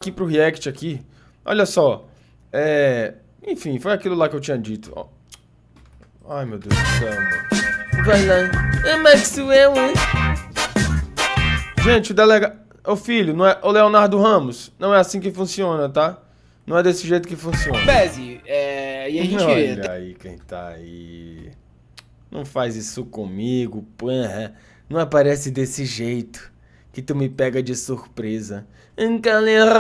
aqui pro React aqui. Olha só. Enfim, foi aquilo lá que eu tinha dito. Ó. Ai, meu Deus do céu, mano. Vai lá. É Maxwell, hein? Gente, o delegado... Ô filho, não é o Leonardo Ramos? Não é assim que funciona, tá? Não é desse jeito que funciona. Beze, e a gente... Olha aí quem tá aí. Não faz isso comigo, porra. Não aparece desse jeito. Que tu me pega de surpresa. Galerão!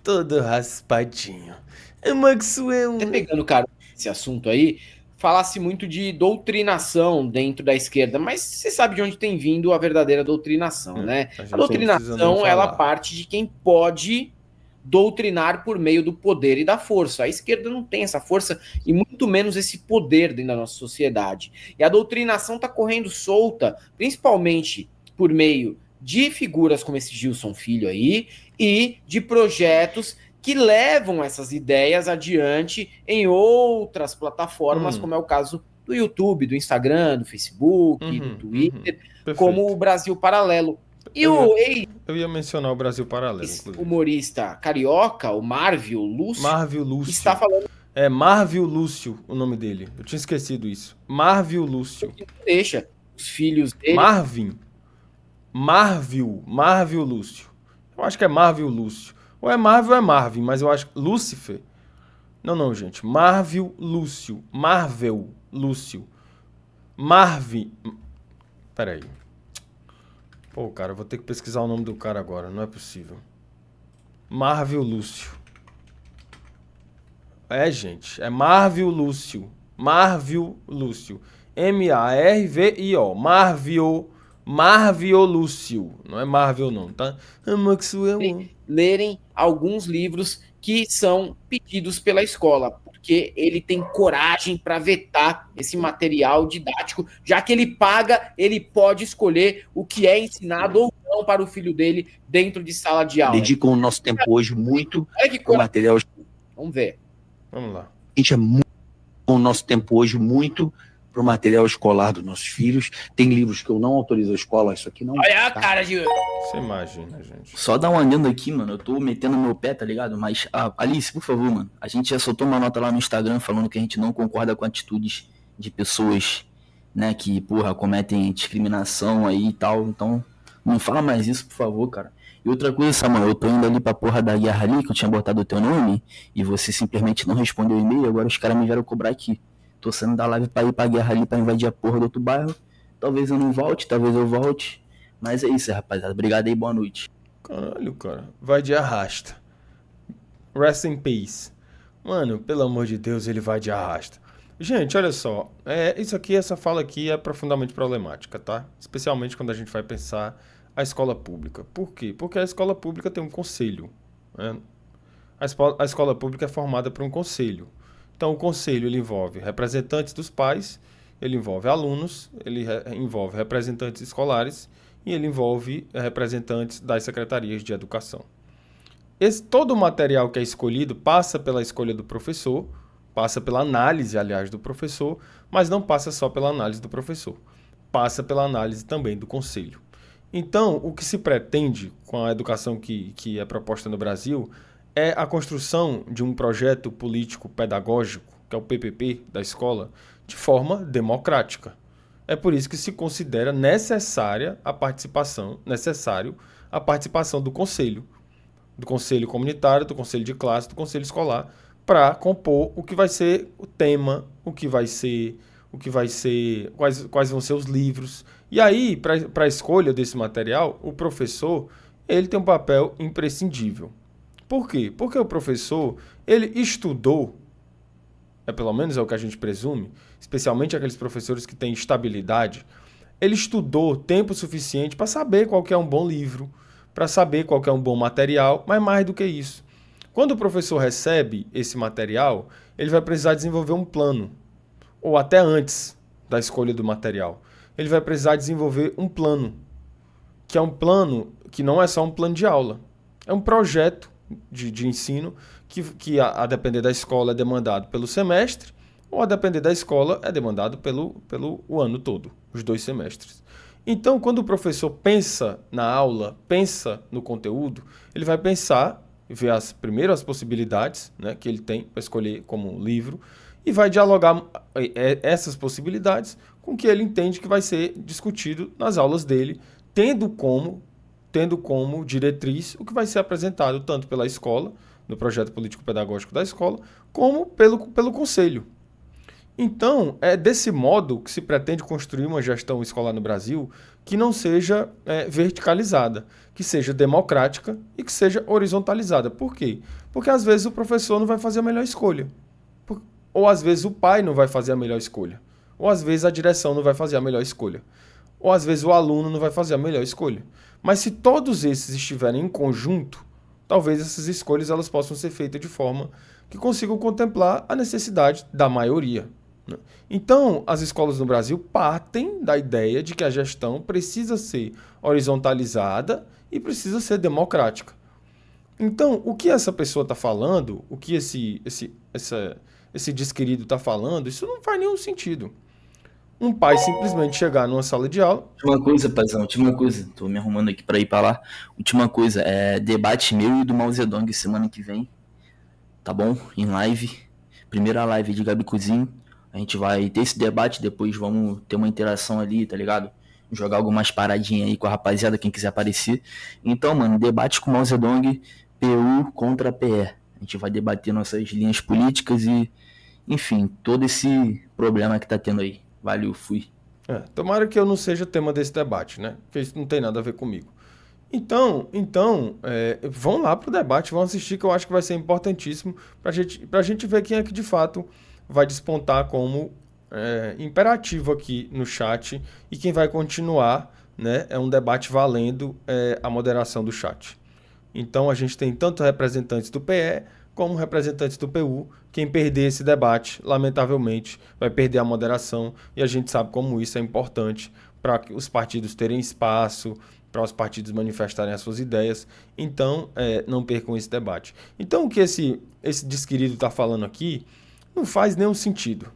Todo raspadinho. É Maxwell. Até pegando, cara, esse assunto aí, falasse muito de doutrinação dentro da esquerda, mas você sabe de onde tem vindo a verdadeira doutrinação, né? A A gente não precisa nem doutrinação, ela falar. parte de quem pode doutrinar por meio do poder e da força. A esquerda não tem essa força e muito menos esse poder dentro da nossa sociedade. E a doutrinação está correndo solta, principalmente por meio de figuras como esse Gilson Filho aí e de projetos que levam essas ideias adiante em outras plataformas, como é o caso do YouTube, do Instagram, do Facebook, do Twitter, como o Perfeito. Brasil Paralelo. E Eu o ia mencionar o Brasil Paralelo, inclusive. humorista carioca, o Marvio Lúcio, Marvio Lúcio. está falando É Marvio Lúcio o nome dele. Eu tinha esquecido isso. Marvio Lúcio. que não deixa os filhos dele. Marvio Lúcio. Eu acho que é Marvio Lúcio. Ou é Marvio ou é Marvin, mas eu acho que Lúcifer. Não, gente. Marvio Lúcio. Marvel Lúcio. Marvin. Peraí. Pô, cara, eu vou ter que pesquisar o nome do cara agora. Não é possível. Marvio Lúcio. Gente. É Marvio Lúcio. Marvio Lúcio. M-A-R-V-I-O. Marvio Lúcio. Não é Marvel, não, tá? É Maxwell. Lerem alguns livros que são pedidos pela escola, porque ele tem coragem para vetar esse material didático, já que ele paga, ele pode escolher o que é ensinado ou não para o filho dele dentro de sala de aula. Dedicam o nosso tempo hoje muito Olha que para o material. Vamos ver. Vamos lá. A gente o nosso tempo hoje muito para o material escolar dos nossos filhos. Tem livros que eu não autorizo a escola, isso aqui não. Olha a cara de. Você imagina, gente. Só dar um adendo aqui, mano. Eu tô metendo meu pé, tá ligado? Mas, Alice, por favor, mano. A gente já soltou uma nota lá no Instagram falando que a gente não concorda com atitudes de pessoas, né, que, porra, cometem discriminação aí e tal. Então, não fala mais isso, por favor, cara. E outra coisa, Samuel, eu tô indo ali pra porra da guerra ali, que eu tinha botado o teu nome, e você simplesmente não respondeu o e-mail, agora os caras me vieram cobrar aqui. Tô saindo da live pra ir pra guerra ali pra invadir a porra do outro bairro. Talvez eu não volte, talvez eu volte. Mas é isso, rapaziada. Obrigado aí, boa noite. Caralho, cara. Vai de arrasta. Rest in peace. Mano, pelo amor de Deus, ele vai de arrasta. Gente, olha só. Essa fala aqui é profundamente problemática, tá? Especialmente quando a gente vai pensar a escola pública. Por quê? Porque a escola pública tem um conselho, né? A escola pública é formada por um conselho. Então, o conselho ele envolve representantes dos pais, ele envolve alunos, envolve representantes escolares e ele envolve representantes das secretarias de educação. Todo o material que é escolhido passa pela escolha do professor, passa pela análise, aliás, do professor, mas não passa só pela análise do professor, passa pela análise também do conselho. Então, o que se pretende com a educação que é proposta no Brasil é a construção de um projeto político-pedagógico, que é o PPP da escola, de forma democrática. É por isso que se considera necessário a participação do conselho comunitário, do conselho de classe, do conselho escolar, para compor o que vai ser o tema, quais vão ser os livros. E aí, para a escolha desse material, o professor ele tem um papel imprescindível. Por quê? Porque o professor ele estudou, pelo menos é o que a gente presume, especialmente aqueles professores que têm estabilidade, ele estudou tempo suficiente para saber qual que é um bom livro, para saber qual que é um bom material, mas mais do que isso. Quando o professor recebe esse material, ele vai precisar desenvolver um plano, ou até antes da escolha do material. Ele vai precisar desenvolver um plano, que é um plano que não é só um plano de aula, é um projeto de ensino que a depender da escola é demandado pelo semestre, ou a depender da escola é demandado pelo o ano todo, os 2 semestres. Então, quando o professor pensa na aula, pensa no conteúdo, ele vai pensar, ver primeiro as possibilidades, né, que ele tem para escolher como livro e vai dialogar essas possibilidades com o que ele entende que vai ser discutido nas aulas dele, tendo como diretriz o que vai ser apresentado tanto pela escola, no projeto político-pedagógico da escola, como pelo conselho. Então, é desse modo que se pretende construir uma gestão escolar no Brasil que não seja verticalizada, que seja democrática e que seja horizontalizada. Por quê? Porque às vezes o professor não vai fazer a melhor escolha. Ou às vezes o pai não vai fazer a melhor escolha. Ou às vezes a direção não vai fazer a melhor escolha. Ou às vezes o aluno não vai fazer a melhor escolha. Mas se todos esses estiverem em conjunto, talvez essas escolhas elas possam ser feitas de forma que consigam contemplar a necessidade da maioria. Então, as escolas no Brasil partem da ideia de que a gestão precisa ser horizontalizada e precisa ser democrática. Então, o que essa pessoa está falando, o que esse desquerido está falando, isso não faz nenhum sentido. Um pai simplesmente chegar numa sala de aula... Última coisa, paizão, última coisa. Tô me arrumando aqui para ir para lá. Última coisa, debate meu e do Mao Zedong semana que vem. Tá bom? Em live. Primeira live de Gabi Cozinho. A gente vai ter esse debate, depois vamos ter uma interação ali, tá ligado? Jogar algumas paradinhas aí com a rapaziada, quem quiser aparecer. Então, mano, debate com Mao Zedong, PU contra PE. A gente vai debater nossas linhas políticas e, enfim, todo esse problema que tá tendo aí. Valeu, fui. Tomara que eu não seja tema desse debate, né? Porque isso não tem nada a ver comigo. Então, vão lá pro debate, vão assistir, que eu acho que vai ser importantíssimo pra gente ver quem é que de fato vai despontar como imperativo aqui no chat e quem vai continuar, né? É um debate valendo a moderação do chat. Então a gente tem tanto representantes do PE como representantes do PU. Quem perder esse debate, lamentavelmente, vai perder a moderação e a gente sabe como isso é importante para os partidos terem espaço, para os partidos manifestarem as suas ideias. Então, não percam esse debate. Então, o que esse desquerido está falando aqui não faz nenhum sentido.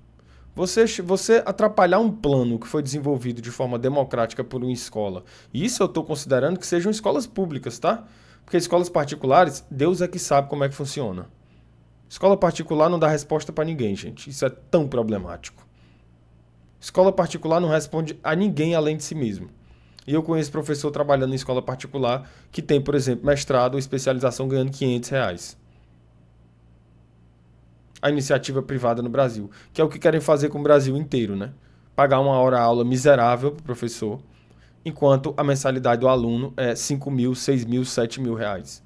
Você atrapalhar um plano que foi desenvolvido de forma democrática por uma escola, e isso eu estou considerando que sejam escolas públicas, tá? Porque escolas particulares, Deus é que sabe como é que funciona. Escola particular não dá resposta para ninguém, gente. Isso é tão problemático. Escola particular não responde a ninguém além de si mesmo. E eu conheço professor trabalhando em escola particular que tem, por exemplo, mestrado ou especialização ganhando R$500. A iniciativa privada no Brasil, que é o que querem fazer com o Brasil inteiro, né? Pagar uma hora-aula miserável para o professor, enquanto a mensalidade do aluno é R$5.000, R$6.000, R$7.000.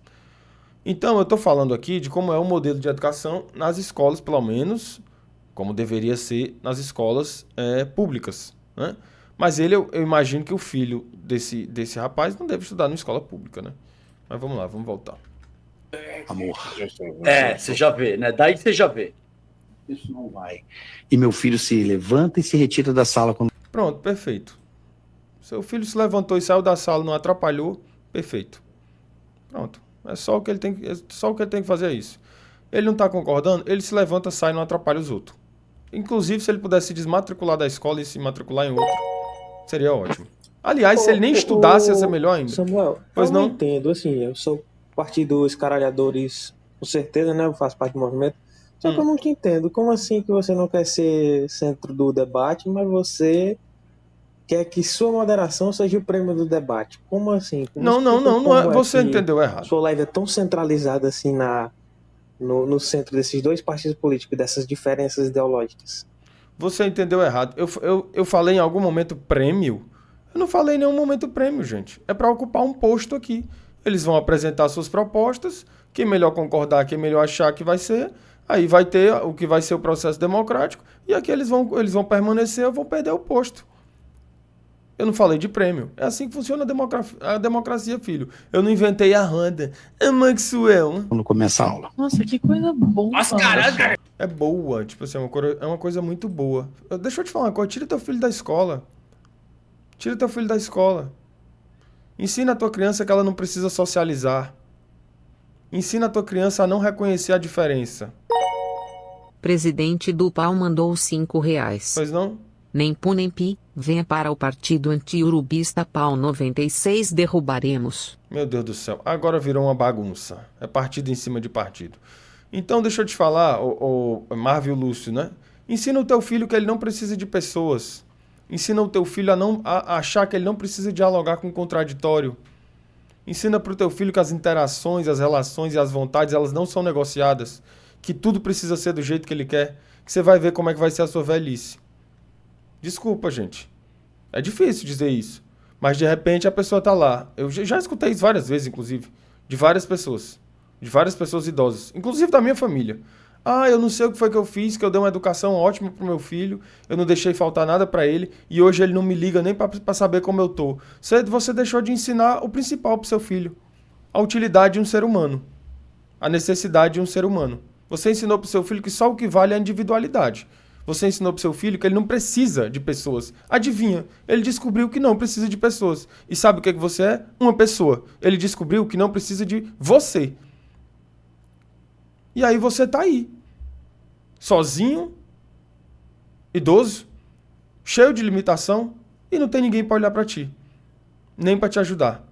Então, eu estou falando aqui de como é o modelo de educação nas escolas, pelo menos, como deveria ser nas escolas públicas, né? Mas eu imagino que o filho desse rapaz não deve estudar numa escola pública, né? Mas vamos lá, vamos voltar. Amor. Você já vê, né? Daí você já vê. Isso não vai. E meu filho se levanta e se retira da sala quando... Pronto, perfeito. Seu filho se levantou e saiu da sala, não atrapalhou, perfeito. Pronto. Só o que ele tem que fazer é isso. Ele não está concordando, ele se levanta, sai, não atrapalha os outros. Inclusive, se ele pudesse se desmatricular da escola e se matricular em outra, seria ótimo. Aliás, se ele nem estudasse, ia ser melhor ainda. Samuel, pois eu não entendo, assim, eu sou partido dos escaralhadores, com certeza, né? Eu faço parte do movimento. Só que eu nunca entendo. Como assim que você não quer ser centro do debate, mas você quer que sua moderação seja o prêmio do debate? Como assim? Não é, você entendeu errado. Sua live é tão centralizada assim no centro desses dois partidos políticos, dessas diferenças ideológicas. Você entendeu errado. Eu falei em algum momento prêmio? Eu não falei em nenhum momento prêmio, gente. É para ocupar um posto aqui. Eles vão apresentar suas propostas, quem melhor concordar, quem melhor achar que vai ser, aí vai ter o que vai ser o processo democrático, e aqui eles vão permanecer ou vão perder o posto. Eu não falei de prêmio. É assim que funciona a democracia, filho. Eu não inventei a Honda. É Maxwell. Quando começa a aula. Nossa, que coisa boa. Nossa, caralho! É boa, tipo assim, é uma coisa muito boa. Deixa eu te falar uma coisa, tira teu filho da escola. Tira teu filho da escola. Ensina a tua criança que ela não precisa socializar. Ensina a tua criança a não reconhecer a diferença. Presidente do PAU mandou R$5. Pois não? Nem pu nem pi, venha para o partido anti-urubista pau 96 derrubaremos. Meu Deus do céu, agora virou uma bagunça. É partido em cima de partido. Então deixa eu te falar, o Marvio Lúcio, né? Ensina o teu filho que ele não precisa de pessoas. Ensina o teu filho a achar que ele não precisa dialogar com o contraditório. Ensina para o teu filho que as interações, as relações e as vontades, elas não são negociadas. Que tudo precisa ser do jeito que ele quer. Que você vai ver como é que vai ser a sua velhice. Desculpa, gente. É difícil dizer isso. Mas de repente a pessoa tá lá. Eu já escutei isso várias vezes, inclusive. De várias pessoas. De várias pessoas idosas. Inclusive da minha família. Ah, eu não sei o que foi que eu fiz, que eu dei uma educação ótima pro meu filho, eu não deixei faltar nada pra ele, e hoje ele não me liga nem pra saber como eu tô. Você deixou de ensinar o principal pro seu filho. A utilidade de um ser humano. A necessidade de um ser humano. Você ensinou pro seu filho que só o que vale é a individualidade. Você ensinou pro seu filho que ele não precisa de pessoas. Adivinha? Ele descobriu que não precisa de pessoas. E sabe o que você é? Uma pessoa. Ele descobriu que não precisa de você. E aí você tá aí. Sozinho, idoso, cheio de limitação e não tem ninguém para olhar para ti, nem para te ajudar.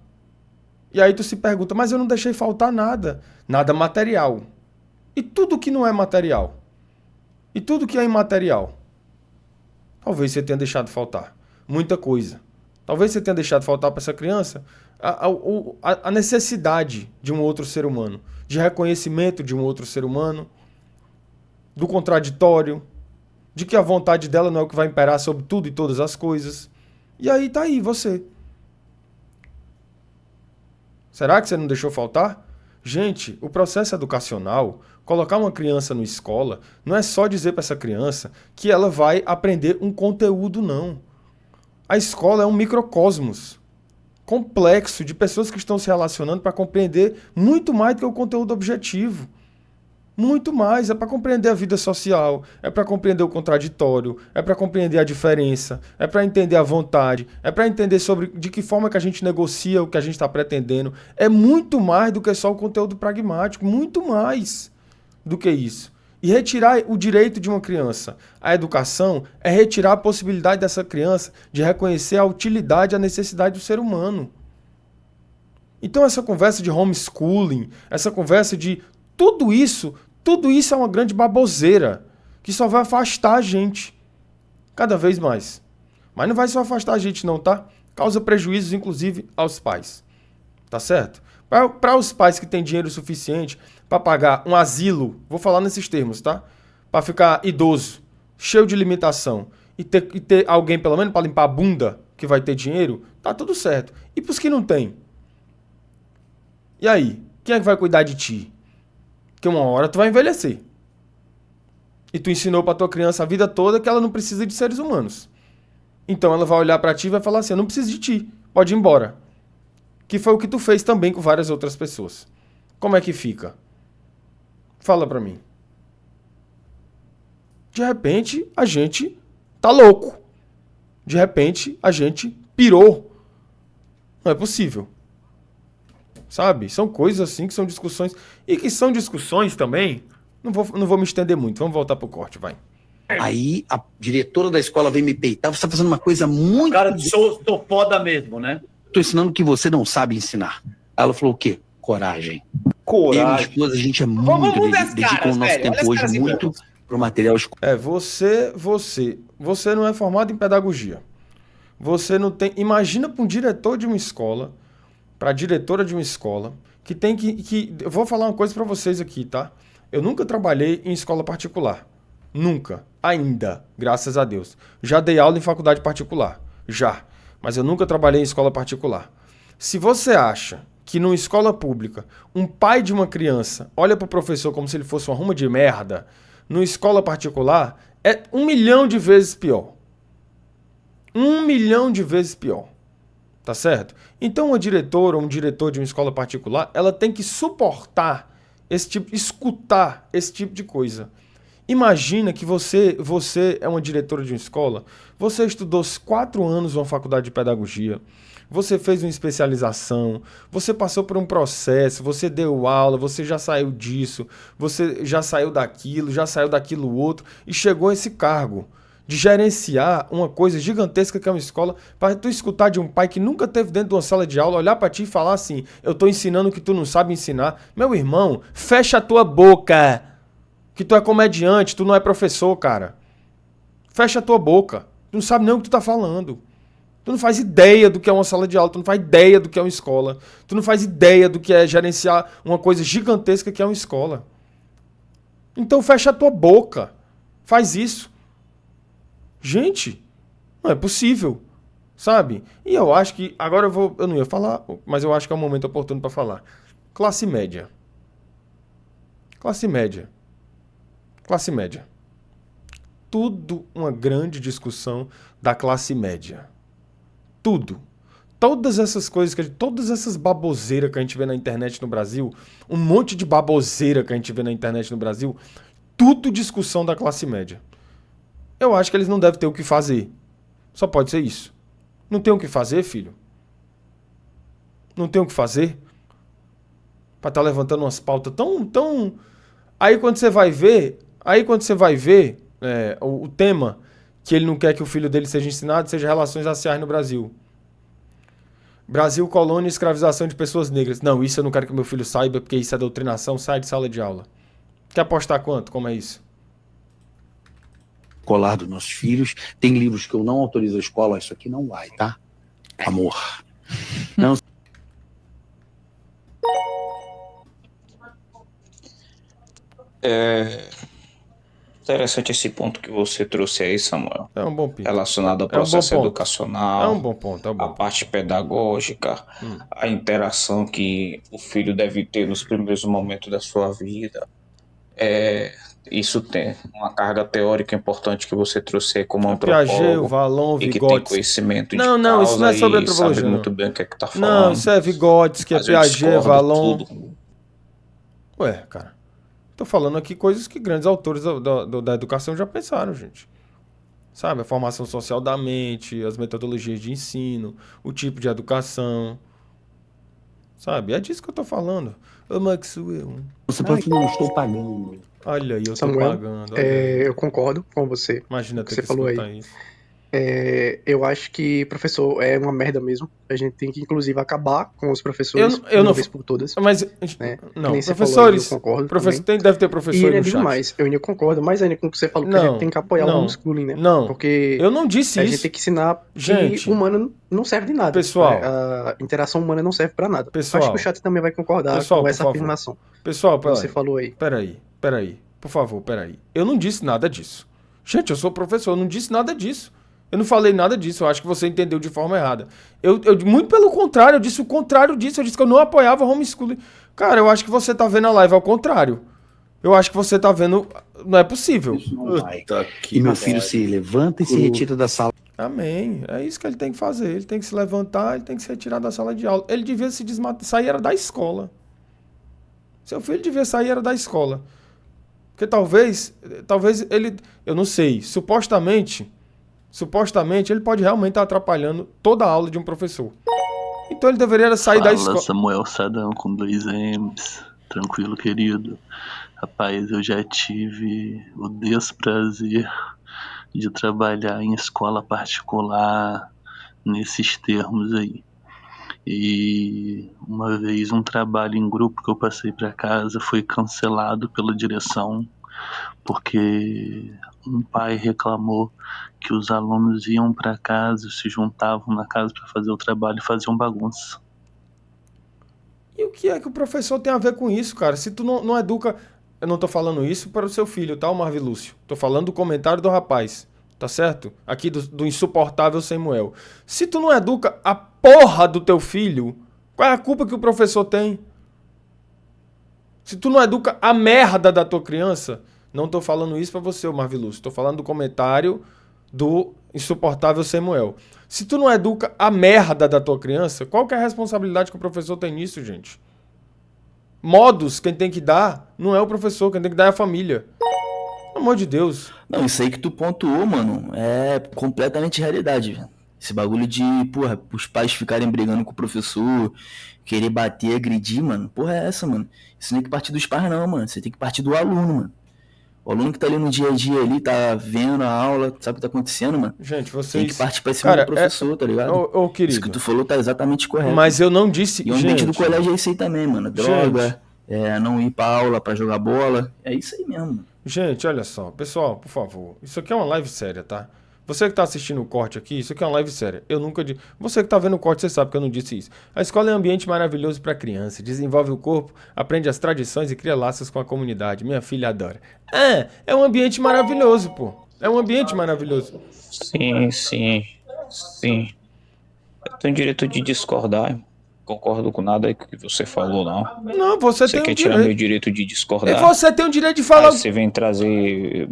E aí tu se pergunta, mas eu não deixei faltar nada, nada material. E tudo que não é material? E tudo que é imaterial? Talvez você tenha deixado faltar muita coisa. Talvez você tenha deixado faltar para essa criança a necessidade de um outro ser humano, de reconhecimento de um outro ser humano, do contraditório, de que a vontade dela não é o que vai imperar sobre tudo e todas as coisas. E aí tá aí você. Será que você não deixou faltar? Gente, o processo educacional, colocar uma criança na escola, não é só dizer para essa criança que ela vai aprender um conteúdo, não. A escola é um microcosmos complexo de pessoas que estão se relacionando para compreender muito mais do que o conteúdo objetivo. Muito mais, é para compreender a vida social, é para compreender o contraditório, é para compreender a diferença, é para entender a vontade, é para entender sobre de que forma que a gente negocia o que a gente está pretendendo. É muito mais do que só o conteúdo pragmático, muito mais do que isso. E retirar o direito de uma criança à educação é retirar a possibilidade dessa criança de reconhecer a utilidade e a necessidade do ser humano. Então essa conversa de homeschooling, essa conversa de tudo isso é uma grande baboseira que só vai afastar a gente cada vez mais. Mas não vai só afastar a gente não, tá? Causa prejuízos, inclusive, aos pais. Tá certo? Para os pais que têm dinheiro suficiente para pagar um asilo, vou falar nesses termos, tá? Para ficar idoso, cheio de limitação, e ter alguém, pelo menos, para limpar a bunda, que vai ter dinheiro, tá tudo certo. E para os que não tem? E aí? Quem é que vai cuidar de ti? Porque uma hora tu vai envelhecer. E tu ensinou pra tua criança a vida toda que ela não precisa de seres humanos. Então ela vai olhar pra ti e vai falar assim, eu não preciso de ti, pode ir embora. Que foi o que tu fez também com várias outras pessoas. Como é que fica? Fala pra mim. De repente, a gente tá louco. De repente, a gente pirou. Não é possível. Sabe? São coisas assim que são discussões. E que são discussões também. Não vou me estender muito. Vamos voltar pro corte, vai. Aí a diretora da escola vem me peitar. Você tá fazendo uma coisa muito. Cara, sou foda mesmo, né? Tô ensinando que você não sabe ensinar. Ela falou o quê? Coragem. Eu e minha Coragem. esposa, a gente é Vamos muito. ver as Dedica caras, o nosso velho. Olha tempo as hoje caras muito iguais. pro material escolar. Você não é formado em pedagogia. Você não tem. Imagina para um diretor de uma escola, para a diretora de uma escola, que tem que. Eu vou falar uma coisa para vocês aqui, tá? Eu nunca trabalhei em escola particular. Nunca. Ainda. Graças a Deus. Já dei aula em faculdade particular. Já. Mas eu nunca trabalhei em escola particular. Se você acha que numa escola pública um pai de uma criança olha para o professor como se ele fosse uma ruma de merda, numa escola particular é 1 milhão de vezes pior. 1 milhão de vezes pior. Tá certo? Então uma diretora ou um diretor de uma escola particular, ela tem que suportar esse tipo, escutar esse tipo de coisa. Imagina que você é uma diretora de uma escola, você estudou 4 anos numa faculdade de pedagogia, você fez uma especialização, você passou por um processo, você deu aula, você já saiu disso, você já saiu daquilo outro e chegou a esse cargo de gerenciar uma coisa gigantesca que é uma escola, para tu escutar de um pai que nunca teve dentro de uma sala de aula, olhar para ti e falar assim, eu tô ensinando o que tu não sabe ensinar. Meu irmão, fecha a tua boca, que tu é comediante, tu não é professor, cara. Fecha a tua boca, tu não sabe nem o que tu tá falando. Tu não faz ideia do que é uma sala de aula, tu não faz ideia do que é uma escola, tu não faz ideia do que é gerenciar uma coisa gigantesca que é uma escola. Então fecha a tua boca, faz isso. Gente, não é possível, sabe? E eu acho que, agora eu não ia falar, mas eu acho que é um momento oportuno para falar. Classe média. Classe média. Classe média. Tudo uma grande discussão da classe média. Tudo. Todas essas coisas, todas essas baboseiras que a gente vê na internet no Brasil, um monte de baboseira que a gente vê na internet no Brasil, tudo discussão da classe média. Eu acho que eles não devem ter o que fazer. Só pode ser isso. Não tem o que fazer, filho? Não tem o que fazer? Pra estar levantando umas pautas tão... Aí quando você vai ver, o tema que ele não quer que o filho dele seja ensinado seja relações raciais no Brasil. Brasil, colônia e escravização de pessoas negras. Não, isso eu não quero que meu filho saiba, porque isso é doutrinação, sai de sala de aula. Quer apostar quanto? Como é isso? Escolar dos nossos filhos. Tem livros que eu não autorizo a escola, isso aqui não vai, tá? Amor. Não. Interessante esse ponto que você trouxe aí, Samuel. É um bom ponto. Relacionado ao processo educacional, É um bom ponto. a parte pedagógica, a interação que o filho deve ter nos primeiros momentos da sua vida. Isso tem uma carga teórica importante que você trouxe aí como antropólogo. Piaget, o Valon, e que Vygotsky. tem conhecimento de Não, causa isso não é sobre e antropologia, sabe não. muito bem o que é que tá falando. Não, isso é Vygotsky, é Mas eu Piaget, discordo Valon. tudo. Ué, cara. Tô falando aqui coisas que grandes autores da educação já pensaram, gente. Sabe? A formação social da mente, as metodologias de ensino, o tipo de educação. Sabe? É disso que eu tô falando. Ô, Maxwell. Você pode não estou pagando. Olha aí, eu Samuel, tô pagando. Olha aí. eu concordo com você. Imagina que ter você que falou escutar aí. isso. Eu acho que professor é uma merda mesmo. A gente tem que, inclusive, acabar com os professores Eu não- uma vez por todas. Mas, Né? não, Que nem você professores, falou aí, eu concordo deve ter E professor ainda no digo chat. mais, eu ainda concordo, mas ainda com o que você falou que a Não, gente tem que apoiar não, o homeschooling, né? não. Porque Eu não disse a isso. gente tem que ensinar Gente. que humano não serve de nada. Pessoal. Né? A interação humana não serve pra nada. Pessoal. Acho que o chat também vai concordar Pessoal, com por essa favor. afirmação Pessoal, que você falou aí. Peraí. Por favor, peraí. Eu não disse nada disso. Gente, eu sou professor, eu não disse nada disso. Eu não falei nada disso, eu acho que você entendeu de forma errada. Eu muito pelo contrário, eu disse o contrário disso, eu disse que eu não apoiava homeschooling. Cara, eu acho que você tá vendo a live ao contrário. Eu acho que você tá vendo... Não é possível. Isso não vai. E meu filho se levanta e se retira da sala. Amém. É isso que ele tem que fazer. Ele tem que se levantar, ele tem que se retirar da sala de aula. Ele devia se desmatar, sair era da escola. Seu filho devia sair era da escola. Porque talvez ele... Eu não sei. Supostamente ele pode realmente estar atrapalhando toda a aula de um professor. Então ele deveria sair da escola. Samuel Sadão com 2 M's. Tranquilo, querido. Rapaz, eu já tive o desprazer de trabalhar em escola particular nesses termos aí. E uma vez um trabalho em grupo que eu passei para casa foi cancelado pela direção porque um pai reclamou que os alunos iam para casa, se juntavam na casa para fazer o trabalho e faziam bagunça. E o que é que o professor tem a ver com isso, cara? Se tu não educa... Eu não tô falando isso para o seu filho, tá, o Marvi Lúcio? Tô falando do comentário do rapaz, tá certo? Aqui do insuportável Samuel. Se tu não educa a porra do teu filho, qual é a culpa que o professor tem? Se tu não educa a merda da tua criança... Não tô falando isso pra você, o Marvi Lúcio. Tô falando do comentário do insuportável Samuel. Se tu não educa a merda da tua criança, qual que é a responsabilidade que o professor tem nisso, gente? Modos, quem tem que dar não é o professor, quem tem que dar é a família. Pelo amor de Deus. Não, isso aí que tu pontuou, mano, é completamente realidade, velho. Esse bagulho de, porra, os pais ficarem brigando com o professor, querer bater, agredir, mano. Porra, é essa, mano? Isso não tem que partir dos pais, não, mano. Você tem que partir do aluno, mano. O aluno que tá ali no dia a dia ali, tá vendo a aula, sabe o que tá acontecendo, mano? Gente, Tem que vocês... partir pra cima Cara, do professor, tá ligado? Ô, Isso que querido, tu falou tá exatamente correto. mas eu não disse... E o ambiente do Gente, colégio é isso aí também, mano. Droga, não ir pra aula pra jogar bola. É isso aí mesmo, mano. gente, olha só. Pessoal, por favor. Isso aqui é uma live séria, tá? Você que tá assistindo o corte aqui, isso aqui é uma live séria. Eu nunca disse... Você que tá vendo o corte, você sabe que eu não disse isso. A escola é um ambiente maravilhoso pra criança. Desenvolve o corpo, aprende as tradições e cria laços com a comunidade. Minha filha adora. É um ambiente maravilhoso, pô. É um ambiente maravilhoso. Sim, sim, sim. Eu tenho direito de discordar, irmão. Concordo com nada que você falou, não. Não, você tem quer um tirar meu direito. direito de E discordar? você tem o direito de falar... Aí você vem trazer,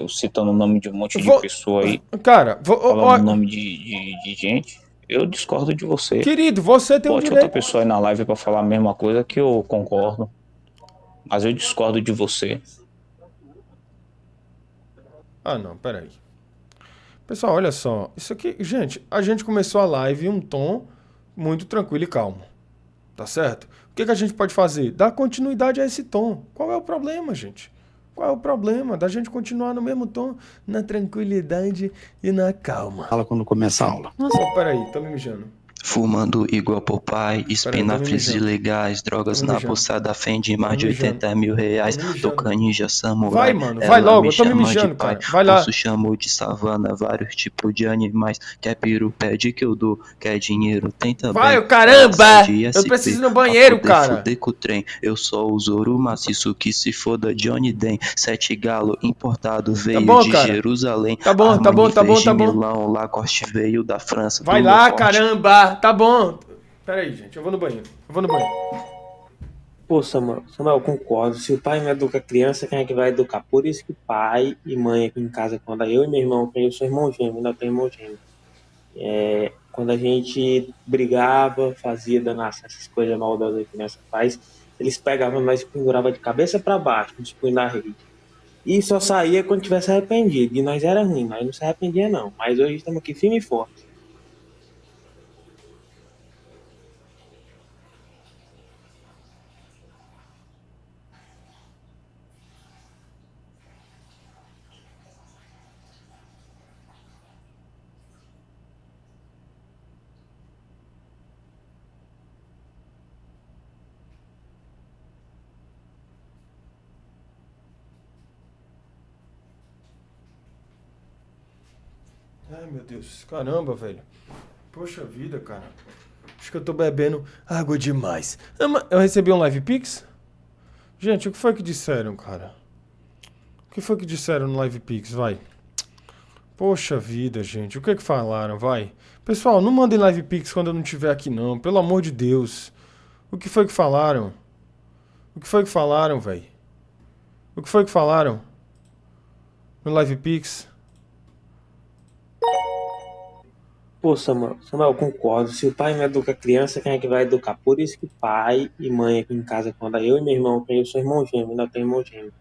citando o nome de um monte de pessoa aí, Cara, falando o nome de gente. Eu discordo de você. querido, você tem o Bote direito... outra pessoa aí na live pra falar a mesma coisa que eu concordo. Mas eu discordo de você. Ah, não, peraí. Pessoal, olha só. Isso aqui, gente, a gente começou a live em um tom muito tranquilo e calmo. Tá certo? O que a gente pode fazer? Dar continuidade a esse tom. Qual é o problema, gente? Qual é o problema da gente continuar no mesmo tom, na tranquilidade e na calma? Fala quando começa a aula. Nossa, peraí, tô me mijando. Fumando igual Popeye, espinafres ilegais, drogas na bolsada, Fendi, mais de 80 mil reais, toca ninja samurai. Vai, mano, vai logo, eu tô me mijando, cara. Vai lá. Posso chamou de savana, vários tipos de animais. Quer peru, pede que eu dou. Quer dinheiro, tem também. Vai, caramba! Eu preciso ir no banheiro, cara. Fuder com o trem. Eu sou o Zoro maciço que se foda Johnny Den. 7 galo importado veio de Jerusalém. Tá bom. Milão, Lacoste veio da França. Vai lá, caramba! Tá bom. Pera aí, gente. Eu vou no banheiro. Pô, Samuel, eu concordo. Se o pai não educa a criança, quem é que vai educar? Por isso que pai e mãe aqui em casa, quando eu e meu irmão, eu sou irmão gêmeo, ainda tenho irmão gêmeo. Quando a gente brigava, fazia danar essas coisas maldosas que a criança faz, eles pegavam nós e penduravam de cabeça para baixo, nos punhos na rede. E só saía quando tivesse arrependido. E nós era ruim, nós não se arrependia não. Mas hoje estamos aqui firme e forte. Ai, meu Deus. Caramba, velho. Poxa vida, cara. Acho que eu tô bebendo água demais. Eu recebi um Live Pix? Gente, o que foi que disseram, cara? O que foi que disseram no Live Pix? Vai. Poxa vida, gente. O que que falaram? Vai. Pessoal, não mandem Live Pix quando eu não estiver aqui, não. Pelo amor de Deus. O que foi que falaram? O que foi que falaram, velho? O que foi que falaram? No Live Pix? Pô, Samuel, eu concordo. Se o pai não educa a criança, quem é que vai educar? Por isso que pai e mãe aqui em casa, quando eu e meu irmão, eu sou irmão gêmeo, ainda tenho irmão gêmeo.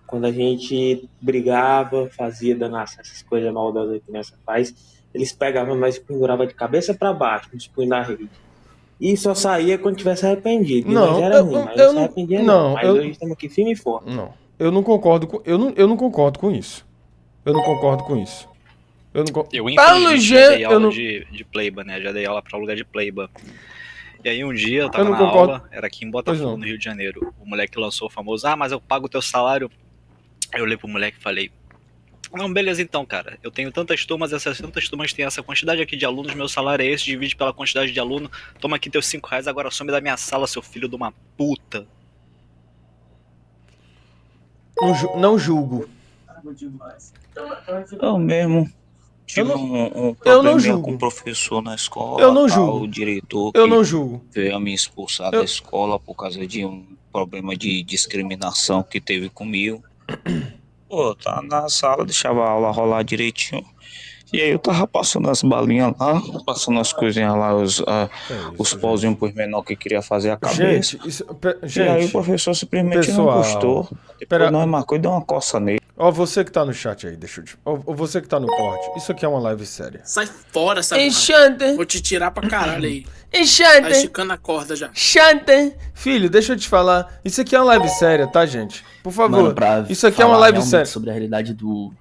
Quando a gente brigava, fazia danar essas coisas maldosas que a criança faz, eles pegavam nós e penduravam de cabeça para baixo, nos punhos na rede. E só saía quando tivesse arrependido. E nós era ruim, mas não se arrependia não. Mas hoje estamos aqui firme e forte. Não, eu não concordo com, eu não concordo com isso. Eu não concordo com isso. Eu infelizmente já dei aula de Playba, né? Já dei aula pra lugar de Playba. E aí um dia eu tava na aula, era aqui em Botafogo, no Rio de Janeiro. O moleque lançou o famoso, mas eu pago o teu salário. Aí eu olhei pro moleque e falei, não, beleza então, cara. Eu tenho tantas turmas, essas tantas turmas têm essa quantidade aqui de alunos, meu salário é esse, divide pela quantidade de aluno, toma aqui teus R$5, agora some da minha sala, seu filho de uma puta. Não julgo. Eu mesmo tive um problema com o professor na escola. Eu não julgo. O diretor veio a me expulsar da escola por causa de um problema de discriminação que teve comigo. Pô, tá na sala, deixava a aula rolar direitinho. E aí eu tava passando as balinhas lá, passando as coisinhas lá, os pauzinhos pros menores que queria fazer a cabeça. E aí o professor simplesmente não gostou. Depois nós marcou e deu uma coça nele. Ó, você que tá no chat aí, deixa eu te... Ó, você que tá no corte, isso aqui é uma live séria. Sai fora, sabe? Enxante. Vou te tirar pra caralho aí. Enxante. Tá esticando a corda já. Xante. Filho, deixa eu te falar, isso aqui é uma live séria, tá, gente? Por favor, Mano, isso aqui é uma live séria. Sobre a realidade do...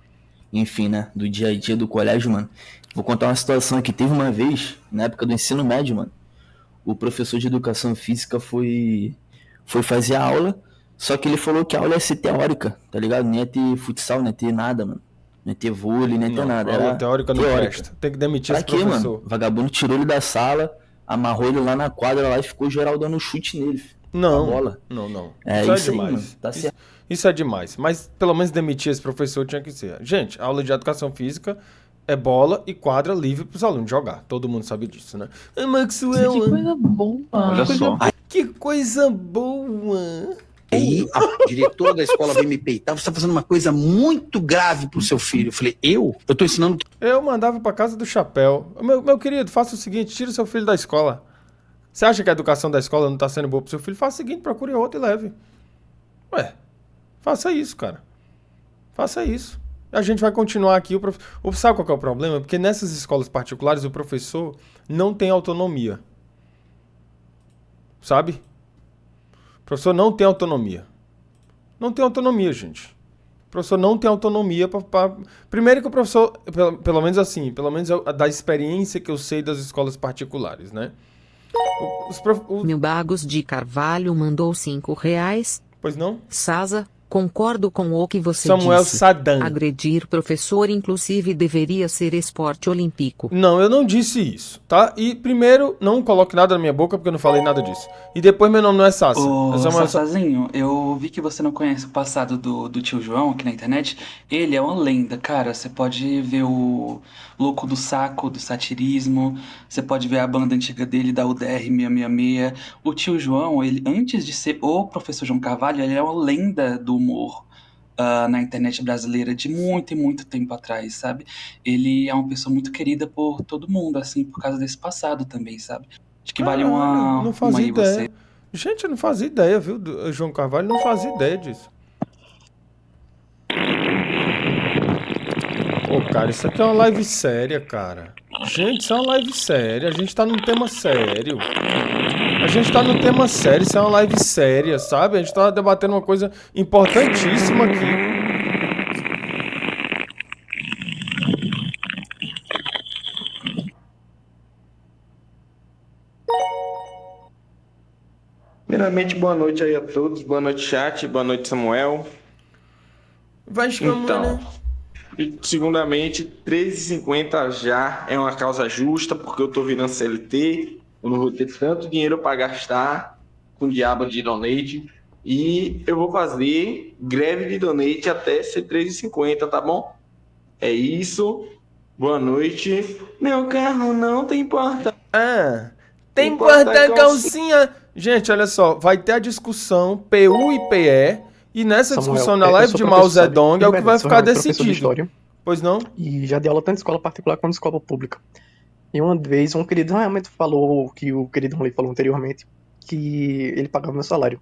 Enfim, né? Do dia a dia do colégio, mano. Vou contar uma situação aqui. Teve uma vez, na época do ensino médio, mano, o professor de educação física foi fazer a aula, só que ele falou que a aula ia ser teórica, tá ligado? Não ia ter futsal, não ia ter nada, mano. Não ia ter vôlei, não ia ter nada. Era teórica não presta. Tem que demitir esse professor. Mano? O vagabundo tirou ele da sala, amarrou ele lá na quadra lá e ficou geral dando chute nele. Não, bola. Não. É isso é demais. Aí, tá certo. Isso é demais. Mas pelo menos demitir esse professor tinha que ser. Gente, a aula de educação física é bola e quadra livre pros alunos jogar. Todo mundo sabe disso, né? Maxwell, que coisa boa. Olha só. Que coisa boa. Aí a diretora da escola veio me peitar. Você tá fazendo uma coisa muito grave pro seu filho. Eu falei, eu tô ensinando... Eu mandava pra casa do chapéu. Meu querido, faça o seguinte, tira o seu filho da escola. Você acha que a educação da escola não tá sendo boa pro seu filho? Faça o seguinte, procure outro e leve. Ué, faça isso, cara. Faça isso. A gente vai continuar aqui. Sabe qual que é o problema? Porque nessas escolas particulares o professor não tem autonomia. Sabe? O professor não tem autonomia. Não tem autonomia, gente. O professor não tem autonomia para... Primeiro que o professor, pelo menos assim, pelo menos da experiência que eu sei das escolas particulares, né? Milbagos de Carvalho mandou R$5. Pois não? Sasa, concordo com o que você Samuel disse. Sadan. Agredir professor, inclusive, deveria ser esporte olímpico. Não, eu não disse isso, tá? E primeiro, não coloque nada na minha boca, porque eu não falei nada disso. E depois, meu nome não é Sassa. Ô, É Samuel Sassazinho, eu vi que você não conhece o passado do tio João aqui na internet. Ele é uma lenda, cara. Você pode ver o Louco do Saco, do Satirismo. Você pode ver a banda antiga dele, da UDR 666. O tio João, ele, antes de ser o professor João Carvalho, ele é uma lenda do humor na internet brasileira de muito e muito tempo atrás, sabe? Ele é uma pessoa muito querida por todo mundo, assim, por causa desse passado também, sabe? Acho que vale não fazia aí ideia. você. Gente, eu não fazia ideia, viu? João Carvalho não fazia ideia disso. Pô, cara, isso aqui é uma live séria, cara. Gente, isso é uma live séria. A gente tá num tema sério. Isso é uma live séria, sabe? A gente tá debatendo uma coisa importantíssima aqui. Primeiramente, boa noite aí a todos. Boa noite, chat. Boa noite, Samuel. Então, segundamente, 13,50 já é uma causa justa, porque eu tô virando CLT, eu não vou ter tanto dinheiro para gastar com diabo de donate, e eu vou fazer greve de donate até ser 13,50, tá bom? É isso. Boa noite. Meu carro não tem porta. Tem porta-calcinha. Gente, olha só, vai ter a discussão PU e PE, e nessa discussão na live de Mao Zedong é o que vai ficar decidido. Pois não? E já dei aula tanto em escola particular quanto em escola pública. E uma vez um querido realmente falou, que o querido Rony falou anteriormente, que ele pagava meu salário.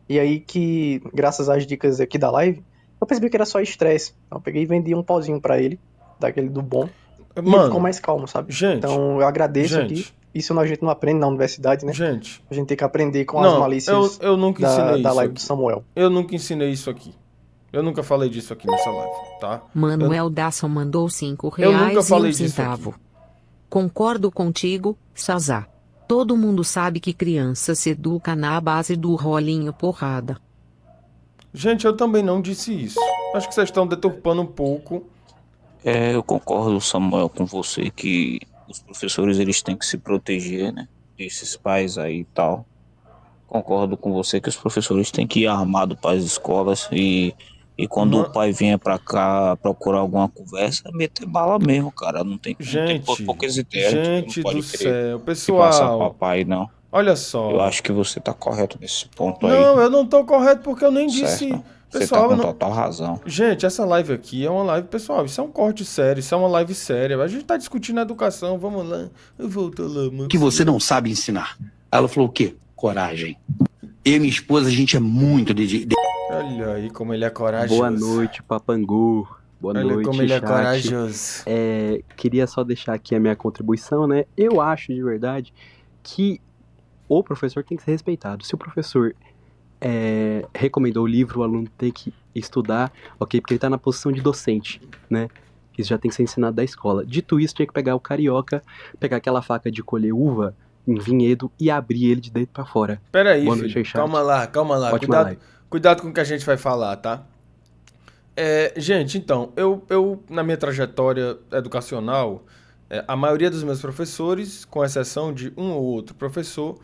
E aí que, graças às dicas aqui da live, eu percebi que era só estresse. Então eu peguei e vendi um pauzinho pra ele, daquele do bom, e ele ficou mais calmo, sabe? Então eu agradeço aqui. Isso a gente não aprende na universidade, né? Gente, a gente tem que aprender com as malícias eu nunca ensinei da isso live aqui. do Samuel. Eu nunca ensinei isso aqui. Eu nunca falei disso aqui nessa live, tá? Manuel Dasson mandou R$5 Eu nunca falei e um disso centavo. Concordo contigo, Sazá. Todo mundo sabe que criança se educa na base do rolinho porrada. Gente, eu também não disse isso. Acho que vocês estão deturpando um pouco. Eu concordo, Samuel, com você que os professores eles têm que se proteger, né? Desses pais aí e tal. Concordo com você que os professores têm que ir armados para as escolas e quando o pai vier para cá procurar alguma conversa, meter bala mesmo, cara. Não tem poucas ideias. Gente não pode do céu, pessoal. Passar papai, não. Olha só. Eu acho que você tá correto nesse ponto aí. Não, eu não tô correto porque eu nem disse. Pessoal, você tá com total razão. Gente, essa live aqui é uma live, pessoal, isso é um corte sério, isso é uma live séria. A gente tá discutindo a educação, vamos lá. Eu volto lá, mano. Que você não sabe ensinar. Ela falou o quê? Coragem. Eu e minha esposa, a gente é muito Olha aí como ele é corajoso. Boa noite, Papangu. Boa Olha noite, como ele é chat. corajoso. Queria só deixar aqui a minha contribuição, né? Eu acho de verdade que o professor tem que ser respeitado. Se o professor recomendou o livro, o aluno tem que estudar, ok? Porque ele tá na posição de docente, né? Isso já tem que ser ensinado da escola. Dito isso, tinha que pegar o carioca, pegar aquela faca de colher uva em vinhedo e abrir ele de dentro pra fora. Peraí, Boa filho. noite aí, chat. Calma lá. Ótima live. Cuidado com o que a gente vai falar, tá? Gente, então, eu na minha trajetória educacional, a maioria dos meus professores, com exceção de um ou outro professor,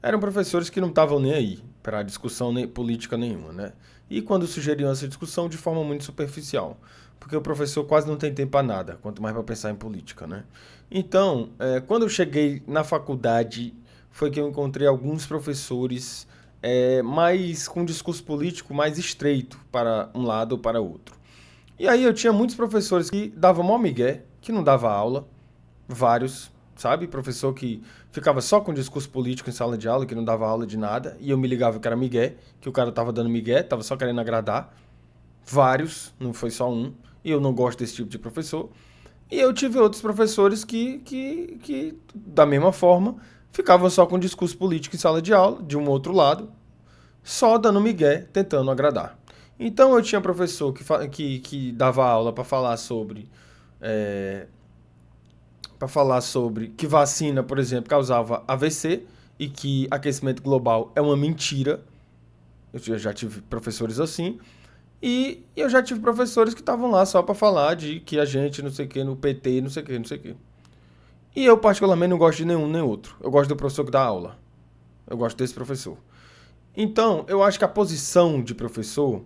eram professores que não estavam nem aí para discussão política nenhuma, né? E quando sugeriam essa discussão, de forma muito superficial. Porque o professor quase não tem tempo para nada, quanto mais para pensar em política, né? Então, quando eu cheguei na faculdade, foi que eu encontrei alguns professores mais com um discurso político mais estreito para um lado ou para outro. E aí eu tinha muitos professores que davam mó migué, que não dava aula, vários, sabe? Professor que ficava só com discurso político em sala de aula, que não dava aula de nada, e eu me ligava que era migué, que o cara tava dando migué, tava só querendo agradar. Vários, não foi só um, e eu não gosto desse tipo de professor. E eu tive outros professores que da mesma forma, ficavam só com discurso político em sala de aula, de um outro lado, só dando migué, tentando agradar. Então eu tinha professor que dava aula para falar sobre que vacina, por exemplo, causava AVC e que aquecimento global é uma mentira. Eu já tive professores assim. E eu já tive professores que estavam lá só para falar de que a gente, não sei o que, no PT, não sei o que, não sei o que. E eu, particularmente, não gosto de nenhum nem outro. Eu gosto do professor que dá aula. Eu gosto desse professor. Então, eu acho que a posição de professor,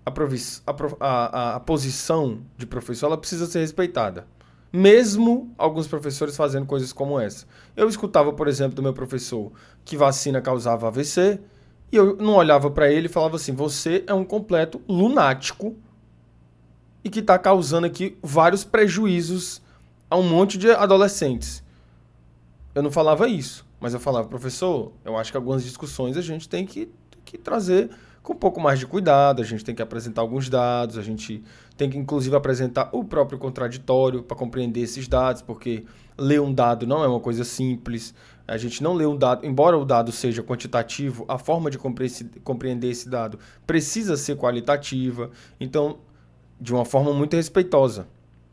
a posição de professor, ela precisa ser respeitada. Mesmo alguns professores fazendo coisas como essa. Eu escutava, por exemplo, do meu professor que vacina causava AVC, e eu não olhava para ele e falava assim, você é um completo lunático e que está causando aqui vários prejuízos a um monte de adolescentes. Eu não falava isso, mas eu falava, professor, eu acho que algumas discussões a gente tem que trazer com um pouco mais de cuidado, a gente tem que apresentar alguns dados, a gente tem que inclusive apresentar o próprio contraditório para compreender esses dados, porque ler um dado não é uma coisa simples, a gente não lê um dado, embora o dado seja quantitativo, a forma de compreender esse dado precisa ser qualitativa, então, de uma forma muito respeitosa.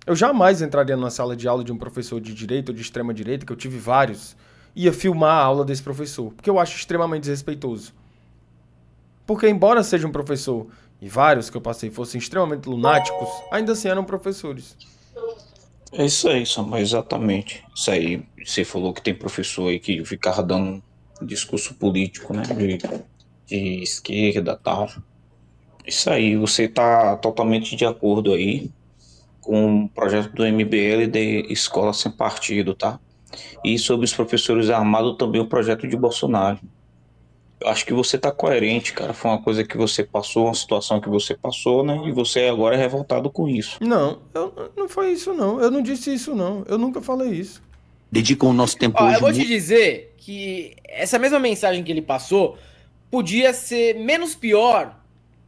Eu jamais entraria numa sala de aula de um professor de direita ou de extrema direita, que eu tive vários, e ia filmar a aula desse professor, porque eu acho extremamente desrespeitoso. Porque embora seja um professor, e vários que eu passei fossem extremamente lunáticos, ainda assim eram professores. É isso aí, Samuel, exatamente. Isso aí, você falou que tem professor aí que ficava dando discurso político, né, de esquerda e tal. Isso aí, você tá totalmente de acordo aí com o projeto do MBL de Escola Sem Partido, tá? E sobre os professores armados, também o projeto de Bolsonaro. Eu acho que você tá coerente, cara. Foi uma coisa que você passou, uma situação que você passou, né? E você agora é revoltado com isso. Não, não foi isso não. Eu não disse isso não. Eu nunca falei isso. Dedicam o nosso tempo hoje. Eu vou te dizer que essa mesma mensagem que ele passou podia ser menos pior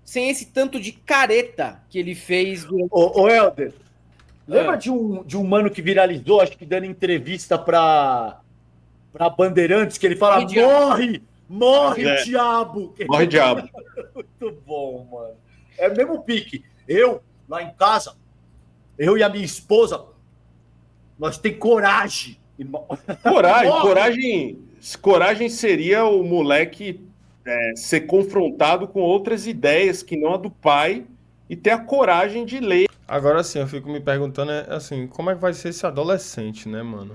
sem esse tanto de careta que ele fez. Ô Helder, lembra de um mano que viralizou, acho que dando entrevista pra Bandeirantes, que ele fala, morre, diabo! Morre, diabo. Muito bom, mano. É o mesmo pique. Eu, lá em casa, eu e a minha esposa, nós tem coragem, irmão. Coragem seria o moleque ser confrontado com outras ideias que não a do pai e ter a coragem de ler. Agora sim, eu fico me perguntando, assim, como é que vai ser esse adolescente, né, mano?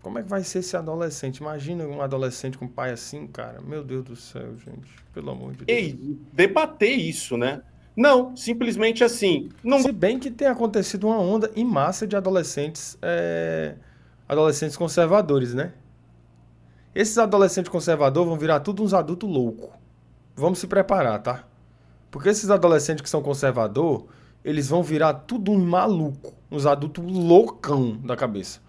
Como é que vai ser esse adolescente? Imagina um adolescente com um pai assim, cara. Meu Deus do céu, gente. Pelo amor de Deus. Debater isso, né? Não, simplesmente assim. Não... Se bem que tem acontecido uma onda em massa de adolescentes conservadores, né? Esses adolescentes conservadores vão virar tudo uns adultos loucos. Vamos se preparar, tá? Porque esses adolescentes que são conservadores, eles vão virar tudo um maluco. Uns adultos loucão da cabeça.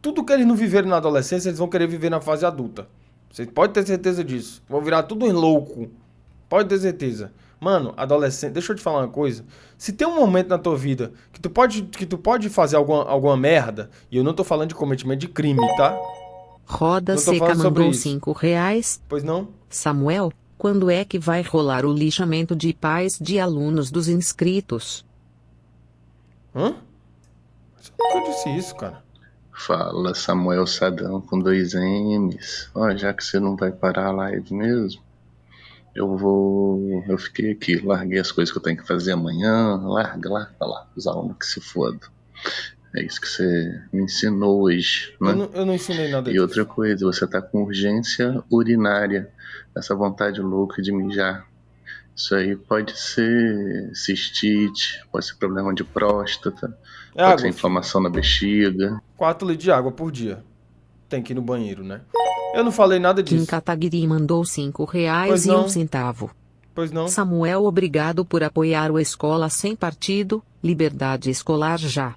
Tudo que eles não viveram na adolescência, eles vão querer viver na fase adulta. Você pode ter certeza disso. Vão virar tudo louco. Pode ter certeza. Mano, adolescente, deixa eu te falar uma coisa. Se tem um momento na tua vida que tu pode fazer alguma merda, e eu não tô falando de cometimento de crime, tá? Roda Seca mandou R$5. Pois não? Samuel, quando é que vai rolar o lixamento de pais de alunos dos inscritos? Hã? Eu nunca disse isso, cara. Fala, Samuel Sadão com 2 M's. Ó, já que você não vai parar a live mesmo, eu fiquei aqui, larguei as coisas que eu tenho que fazer amanhã, larga lá, os alunos que se fodam. É isso que você me ensinou hoje, né? Eu não ensinei nada disso. E outra coisa, você tá com urgência urinária, essa vontade louca de mijar. Isso aí pode ser cistite, pode ser problema de próstata, pode ser inflamação na bexiga. 4 litros de água por dia. Tem que ir no banheiro, né? Eu não falei nada disso. Kim Kataguiri mandou R$5,01. Pois não. Samuel, obrigado por apoiar o Escola Sem Partido, Liberdade Escolar já.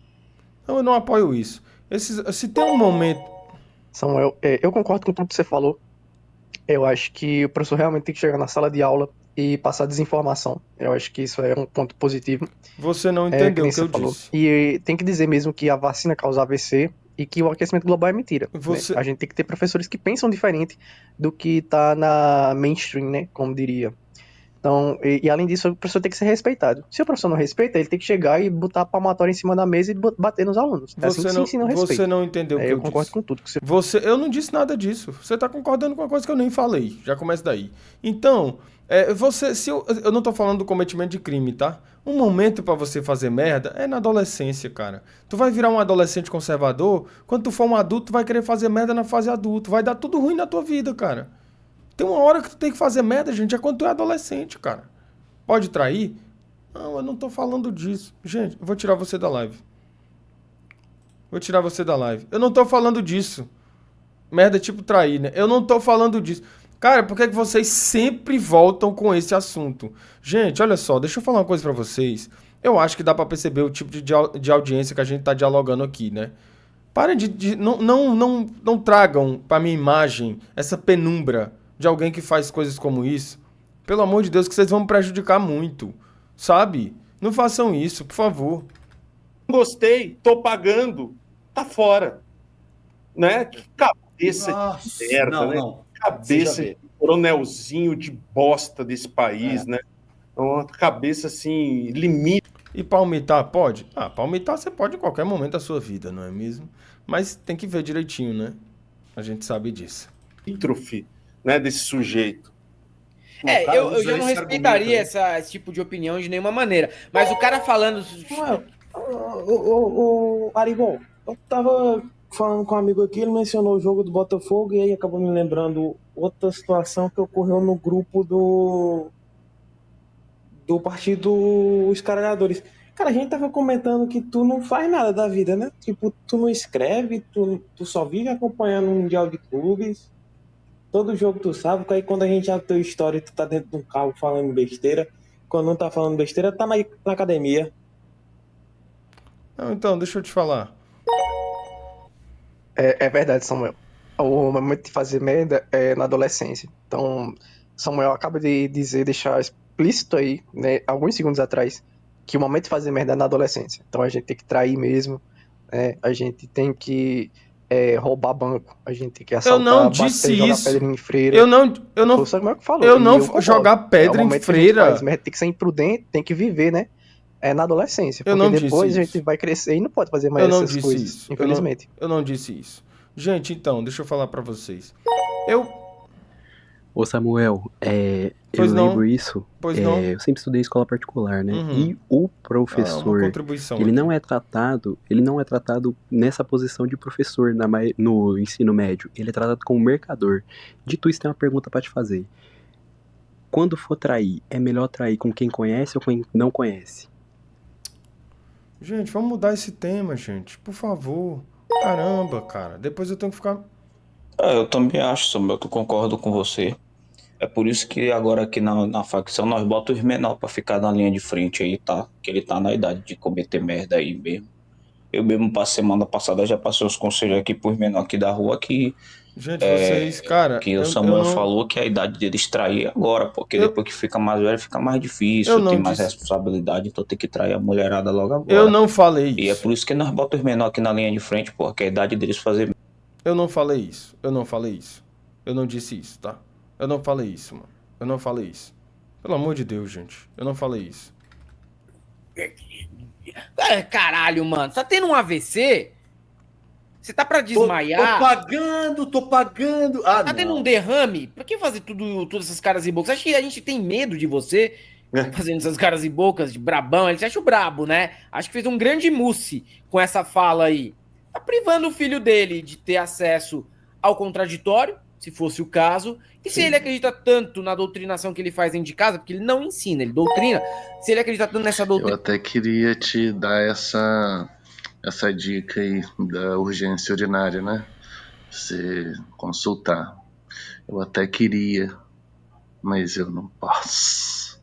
Não, eu não apoio isso. Se tem um momento... Samuel, eu concordo com tudo que você falou. Eu acho que o professor realmente tem que chegar na sala de aula e passar desinformação. Eu acho que isso é um ponto positivo. Você não entendeu o que eu disse. E tem que dizer mesmo que a vacina causa AVC e que o aquecimento global é mentira. Né? A gente tem que ter professores que pensam diferente do que tá na mainstream, né? Como diria. Então, e além disso, o professor tem que ser respeitado. Se o professor não respeita, ele tem que chegar e botar a palmatória em cima da mesa e bater nos alunos. É assim que se ensina o respeito. Você não entendeu o que eu concordo disse. com tudo que você... Eu não disse nada disso. Você tá concordando com uma coisa que eu nem falei. Já começa daí. Então, eu não tô falando do cometimento de crime, tá? Um momento pra você fazer merda é na adolescência, cara. Tu vai virar um adolescente conservador, quando tu for um adulto, tu vai querer fazer merda na fase adulto. Vai dar tudo ruim na tua vida, cara. Tem uma hora que tu tem que fazer merda, gente, é quando tu é adolescente, cara. Pode trair? Não, eu não tô falando disso. Gente, eu vou tirar você da live. Eu não tô falando disso. Merda é tipo trair, né? Eu não tô falando disso. Cara, por que vocês sempre voltam com esse assunto? Gente, olha só, deixa eu falar uma coisa pra vocês. Eu acho que dá pra perceber o tipo de audiência que a gente tá dialogando aqui, né? Parem não tragam pra minha imagem essa penumbra de alguém que faz coisas como isso. Pelo amor de Deus, que vocês vão me prejudicar muito. Sabe? Não façam isso, por favor. Gostei, tô pagando, tá fora. Né? Que cabeça de merda, né? Cabeça de coronelzinho de bosta desse país, né? Uma cabeça assim, limite. E palmitar pode? Ah, palmitar você pode em qualquer momento da sua vida, não é mesmo? Mas tem que ver direitinho, né? A gente sabe disso. Limítrofe, né, desse sujeito. Eu já não respeitaria esse tipo de opinião de nenhuma maneira. Mas o cara falando... Arigol, eu tava falando com um amigo aqui, ele mencionou o jogo do Botafogo e aí acabou me lembrando outra situação que ocorreu no grupo do partido Os Caralhadores. Cara, a gente tava comentando que tu não faz nada da vida, né? Tipo, tu não escreve, tu só vive acompanhando um mundial de clubes. Todo jogo tu sabe, aí quando a gente abre teu história, tu tá dentro de um carro falando besteira. Quando não tá falando besteira, tá na academia. Não, então, deixa eu te falar. É verdade, Samuel. O momento de fazer merda é na adolescência. Então, Samuel acaba de deixar explícito aí, né, alguns segundos atrás, que o momento de fazer merda é na adolescência. Então a gente tem que trair mesmo, né? A gente tem que roubar banco, a gente tem que assaltar, eu não disse bater, isso. jogar pedra em freira. Eu não o Samuel que falou, eu não jogar pedra em freira. Mas tem que ser imprudente, tem que viver, né? Na adolescência, porque depois a gente vai crescer e não pode fazer mais essas coisas, isso. Infelizmente. Eu não disse isso. Gente, então, deixa eu falar pra vocês. Ô Samuel, eu lembro isso. Eu sempre estudei em escola particular, né? Uhum. E o professor, ele não é tratado nessa posição de professor no ensino médio. Ele é tratado como mercador. Dito isso, tem uma pergunta pra te fazer. Quando for trair, é melhor trair com quem conhece ou com quem não conhece? Gente, vamos mudar esse tema, gente. Por favor. Caramba, cara. Depois eu tenho que ficar... Eu também acho, Samuel, eu concordo com você. É por isso que agora aqui na facção nós botamos os menores pra ficar na linha de frente aí, tá? Que ele tá na idade de cometer merda aí mesmo. Eu mesmo, semana passada, já passei os conselhos aqui pros menores aqui da rua que Gente, vocês, cara... Que o Samuel falou que a idade deles trair agora, porque depois que fica mais velho, fica mais difícil, tem mais responsabilidade, então tem que trair a mulherada logo agora. Eu não falei isso. E é por isso que nós botamos os menores aqui na linha de frente, porque a idade deles fazer... Eu não falei isso. Eu não disse isso, tá? Eu não falei isso, mano. Eu não falei isso. Pelo amor de Deus, gente. Eu não falei isso. Caralho, mano. Tá tendo um AVC? Você tá pra desmaiar? Tô pagando. Tá tendo um derrame? Pra que fazer todas essas caras e bocas? Acho que a gente tem medo de você fazendo essas caras e bocas de brabão. Ele se acha o brabo, né? Acho que fez um grande mousse com essa fala aí. Tá privando o filho dele de ter acesso ao contraditório, se fosse o caso. E se ele acredita tanto na doutrinação que ele faz dentro de casa, porque ele não ensina, ele doutrina. Se ele acredita tanto nessa doutrina... Eu até queria te dar essa dica aí da urgência urinária, né? Você consultar. Eu até queria, mas eu não posso.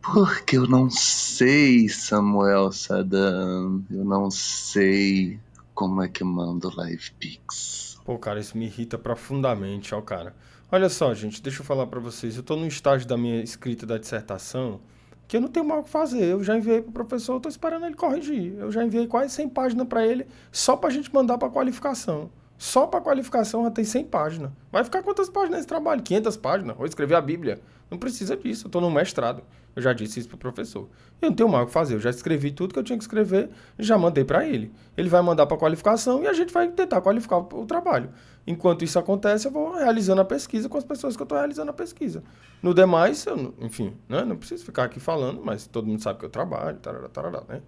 Porque eu não sei, Samuel Saddam. Eu não sei como é que manda o Live Pix. Pô, cara, isso me irrita profundamente, ó, cara. Olha só, gente, deixa eu falar pra vocês. Eu tô no estágio da minha escrita da dissertação que eu não tenho mal o que fazer. Eu já enviei pro professor, eu tô esperando ele corrigir. Eu já enviei quase 100 páginas pra ele, só pra gente mandar pra qualificação. Só pra qualificação já tem 100 páginas. Vai ficar quantas páginas esse trabalho? 500 páginas? Vou escrever a Bíblia. Não precisa disso, eu tô no mestrado. Eu já disse isso pro professor. Eu não tenho mal o que fazer, eu já escrevi tudo que eu tinha que escrever e já mandei pra ele. Ele vai mandar pra qualificação e a gente vai tentar qualificar o trabalho. Enquanto isso acontece, eu vou realizando a pesquisa com as pessoas que eu tô realizando a pesquisa. No demais, enfim, né? Não preciso ficar aqui falando, mas todo mundo sabe que eu trabalho, tarará, né?